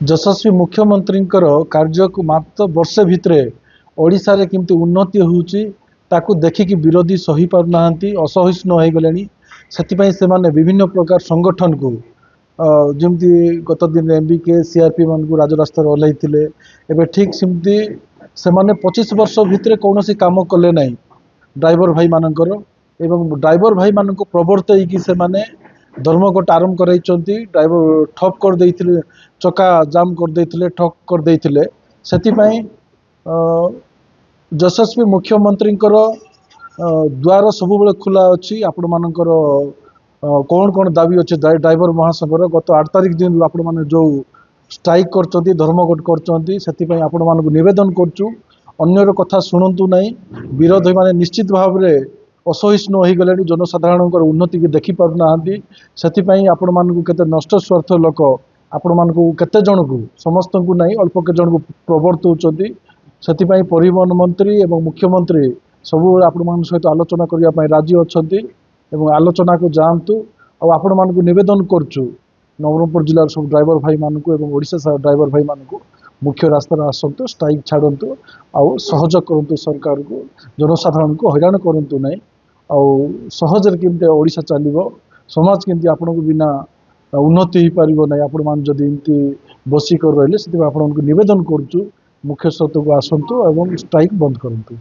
ଯଶସ୍वी ମୁଖ୍ୟମନ୍ତ୍ରୀଙ୍କର କାର୍ଯ୍ୟକୁ ମାତ୍ର ବର୍ଷେ ଭିତରେ ଓଡ଼ିଶାରେ କେମିତି ଉନ୍ନତି ହେଉଛି ତାକୁ ଦେଖିକି ବିରୋଧୀ ସହି ପାରୁନାହାନ୍ତି, ଅସହିଷ୍ଣୁ ହୋଇଗଲେଣି। ସେଥିପାଇଁ ସେମାନେ ବିଭିନ୍ନ ପ୍ରକାର ସଂଗଠନକୁ ଯେମିତି ଗତ ଦିନ MBK CRP ମାନଙ୍କୁ ରାଜରାସ୍ତାରେ ଓହ୍ଲାଇଥିଲେ। ଏବେ ଠିକ୍ ସେମିତି ସେମାନେ 25 ବର୍ଷ ଭିତରେ କୌଣସି କାମ କଲେ ନାହିଁ ଡ୍ରାଇଭର ଭାଇମାନଙ୍କର, ଏବଂ ଡ୍ରାଇଭର ଭାଇମାନଙ୍କୁ ପ୍ରବର୍ତ୍ତାଇକି ସେମାନେ ଧର୍ମଘଟ ଆରମ୍ଭ କରାଇଛନ୍ତି। ଡ୍ରାଇଭର ଠପ୍ କରିଦେଇଥିଲେ, ଚକା ଜାମ୍ କରିଦେଇଥିଲେ, ଠକ୍ କରିଦେଇଥିଲେ। ସେଥିପାଇଁ ଯଶସ୍वी ମୁଖ୍ୟମନ୍ତ୍ରୀଙ୍କର ଦ୍ୱାର ସବୁବେଳେ ଖୋଲା ଅଛି। ଆପଣମାନଙ୍କର କ'ଣ କ'ଣ ଦାବି ଅଛି ଡ୍ରାଇଭର ମହାସଂଘର? ଗତ 8 ତାରିଖ ଦିନରୁ ଆପଣମାନେ ଯେଉଁ ଷ୍ଟ୍ରାଇକ୍ କରୁଛନ୍ତି, ଧର୍ମଘଟ କରୁଛନ୍ତି, ସେଥିପାଇଁ ଆପଣମାନଙ୍କୁ ନିବେଦନ କରୁଛୁ ଅନ୍ୟର କଥା ଶୁଣନ୍ତୁ ନାହିଁ। ବିରୋଧୀମାନେ ନିଶ୍ଚିତ ଭାବରେ ଅସହିଷ୍ଣୁ ହୋଇଗଲେଣି, ଜନସାଧାରଣଙ୍କର ଉନ୍ନତିକୁ ଦେଖିପାରୁନାହାନ୍ତି। ସେଥିପାଇଁ ଆପଣମାନଙ୍କୁ କେତେ ନଷ୍ଟ ସ୍ୱାର୍ଥ ଲୋକ ଆପଣମାନଙ୍କୁ କେତେ ଜଣକୁ, ସମସ୍ତଙ୍କୁ ନାହିଁ, ଅଳ୍ପ କେତେ ଜଣକୁ ପ୍ରବର୍ତ୍ତଉଛନ୍ତି। ସେଥିପାଇଁ ପରିବହନ ମନ୍ତ୍ରୀ ଏବଂ ମୁଖ୍ୟମନ୍ତ୍ରୀ ସବୁବେଳେ ଆପଣମାନଙ୍କ ସହିତ ଆଲୋଚନା କରିବା ପାଇଁ ରାଜି ଅଛନ୍ତି ଏବଂ ଆଲୋଚନାକୁ ଯାଆନ୍ତୁ। ଆଉ ଆପଣମାନଙ୍କୁ ନିବେଦନ କରୁଛୁ ନବରଙ୍ଗପୁର ଜିଲ୍ଲାର ସବୁ ଡ୍ରାଇଭର ଭାଇମାନଙ୍କୁ ଏବଂ ଓଡ଼ିଶା ସାରା ଡ୍ରାଇଭର ଭାଇମାନଙ୍କୁ ମୁଖ୍ୟ ରାସ୍ତାରେ ଆସନ୍ତୁ, ଷ୍ଟ୍ରାଇକ୍ ଛାଡ଼ନ୍ତୁ, ଆଉ ସହଯୋଗ କରନ୍ତୁ ସରକାରକୁ, ଜନସାଧାରଣଙ୍କୁ ହଇରାଣ କରନ୍ତୁ ନାହିଁ। ଆଉ ସହଜରେ କେମିତି ଓଡ଼ିଶା ଚାଲିବ, ସମାଜ କେମିତି ଆପଣଙ୍କୁ ବିନା ଉନ୍ନତି ହେଇପାରିବ ନାହିଁ ଆପଣମାନେ ଯଦି ଏମିତି ବସିକରି ରହିଲେ। ସେଥିପାଇଁ ଆପଣଙ୍କୁ ନିବେଦନ କରୁଛୁ ମୁଖ୍ୟ ସ୍ରୋତକୁ ଆସନ୍ତୁ ଏବଂ ଷ୍ଟ୍ରାଇକ୍ ବନ୍ଦ କରନ୍ତୁ।